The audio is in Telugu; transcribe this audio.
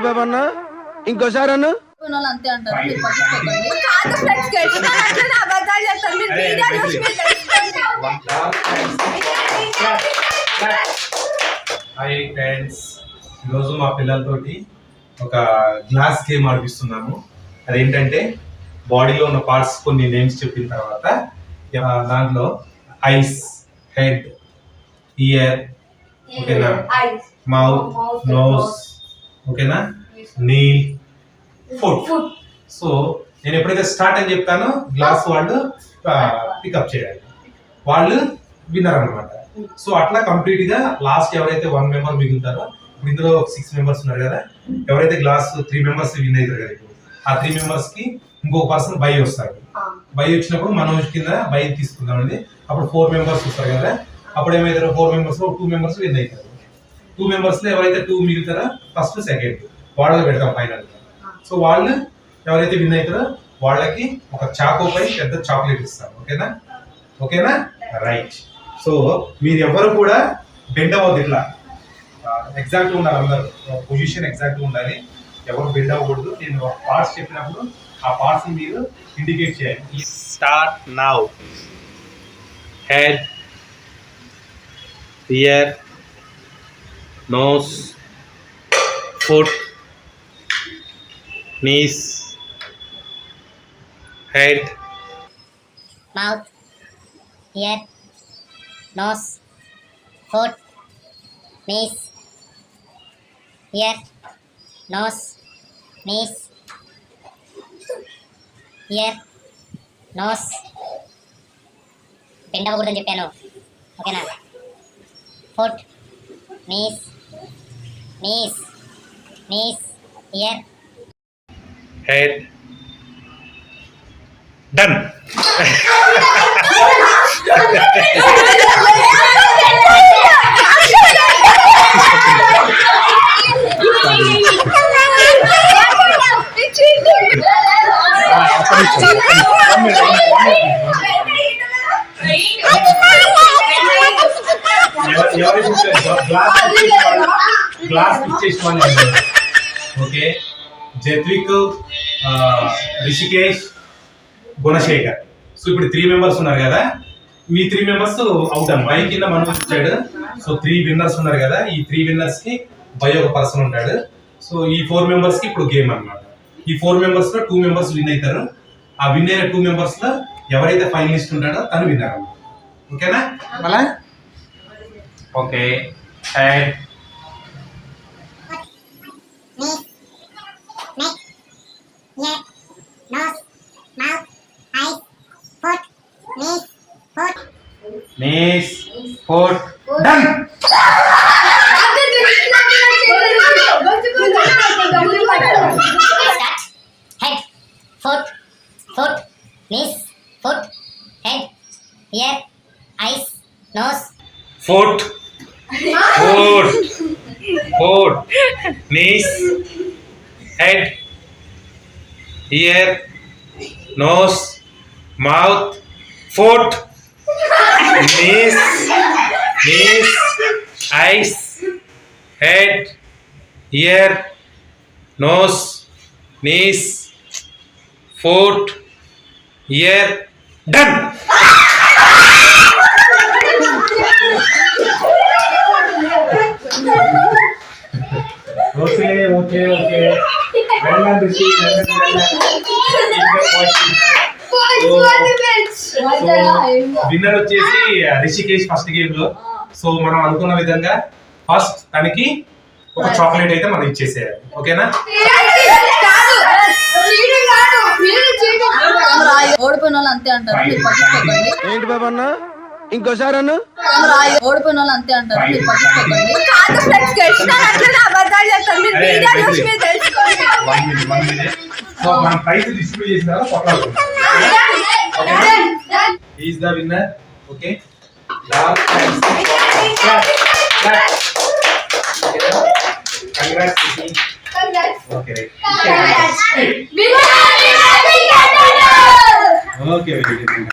ఏంటి బాబా అన్న ఇంకోసారి అన్న అంతే అంటారు. మీరు పట్టించుకోకండి. కాదు ఫ్రెండ్స్ గెలిచినా అబద్ధాలు చెప్తారు. మీరు వీడియో చూసి మీరు తెలుసుకోండి. హాయ్ ఫ్రెండ్స్, ఈరోజు మా పిల్లలతోటి ఒక గ్లాస్ గేమ్ ఆడిపిస్తున్నాము. అదేంటంటే బాడీలో ఉన్న పార్ట్స్ కొన్ని నేమ్స్ చెప్పిన తర్వాత దాంట్లో ఐస్, హెడ్, ఇయర్, ఓకేనా, మౌత్, నోస్, ఓకేనా, నీ, ఫుట్. సో నేను ఎప్పుడైతే స్టార్ట్ అని చెప్తానో గ్లాస్ వాళ్ళు పికప్ చేయాలి, వాళ్ళు విన్నర్ అనమాట. సో అట్లా కంప్లీట్ గా లాస్ట్ ఎవరైతే 1 మెంబర్ మిగులుతారో, ఇప్పుడు ఇందులో 6 మెంబర్స్ ఉన్నారు కదా, ఎవరైతే గ్లాస్ 3 మెంబర్స్ విన్ అవుతారు కదా, ఇప్పుడు ఆ 3 మెంబర్స్ కి ఇంకొక పర్సన్ బై వస్తారు. బై వచ్చినప్పుడు మనం కింద బై తీసుకుందామండి. అప్పుడు 4 మెంబర్స్ వస్తారు కదా, అప్పుడు ఏమవుతారు, 4 మెంబర్స్ 2 మెంబర్స్ విన్ అవుతారు. 2 మెంబర్స్ లో ఎవరైతే 2 మిగులుతారో ఫస్ట్ సెకండ్ వాళ్ళకి పెడతాం ఫైనల్. సో వాళ్ళు ఎవరైతే విన్ అవుతారో వాళ్ళకి ఒక చాకోపై పెద్ద చాక్లెట్ ఇస్తాం. ఓకేనా, ఓకేనా, రైట్. సో మీరు ఎవరు కూడా బెండ్ అవ్వద్దు, ఇట్లా ఎగ్జాక్ట్ ఉండాలి, అందరు పొజిషన్ ఎగ్జాక్ట్ ఉండాలి, ఎవరు బెండ్ అవ్వకూడదు. నేను పార్ట్స్ చెప్పినప్పుడు ఆ పార్ట్స్ మీరు ఇండికేట్ చేయాలి. Start now. Head, ear, nose, foot, knees, head, mouth, ear, nose, foot, knees, ear, nose, knees, ear, nose. Bend అవ్వకూడదని చెప్పాను, ఓకేనా. Foot, knees, knees, knees, ear, head, done. Glass ఇచ్చేసుకోవాలి. ఓకే, జత్విక్, రిషికేష్, గుణశేఖర్. సో ఇప్పుడు 3 మెంబర్స్ ఉన్నారు కదా, మీ 3 మెంబర్స్ అవుట్ అన్న బై కింద మనం వచ్చాడు. సో 3 విన్నర్స్ ఉన్నారు కదా, ఈ 3 విన్నర్స్ కి బై ఒక పర్సన్ ఉంటాడు. సో ఈ 4 మెంబర్స్ కి ఇప్పుడు గేమ్ అన్నమాట. ఈ 4 మెంబర్స్ లో 2 మెంబర్స్ విన్ అవుతారు. ఆ విన్ అయిన 2 మెంబర్స్ లో ఎవరైతే ఫైనలిస్ట్ ఉంటాడో తను విన్నర్ అన్నమాట. ఓకేనా, మళ్ళా okay. Head, knees, foot, done. start. Head, foot, foot, knees, foot, head, ear, eyes, nose, Foot, foot, foot, knees, head, ear, nose, mouth, foot, knees, knees, eyes, head, ear, nose, knees, foot, ear, done. Okay, okay, okay. Well done, Rishi. Winner వచ్చేసి రిషికేష్ ఫస్ట్ గేమ్ లో. సో మనం అనుకున్న విధంగా ఫస్ట్ తనకి ఒక చాక్లెట్ అయితే మనం ఇచ్చేసేయాలి. ఓకేనా, ఓడిపోయిన వాళ్ళు అంతే అంటారు. మీరు పట్టించుకోకండి. ఏంటి బాబా అన్న ఇంకోసారి అన్న ఓడిపోయిన వాళ్ళు అంతే అంటారు. మీరు పట్టించుకోకండి. కాదు ఫ్రెండ్స్ గెలిచినా అబద్ధాలు చెప్తారు. మీరు వీడియో చూసి మీరు తెలుసుకోండి. 1 minute. సో మనం ప్రైజ్ డిస్ట్రిబ్యూట్ చేసిన తర్వాత కొట్లాడుకుందాం. He is the winner. Okay. Congrats, Rishi. Okay. Okay, very good.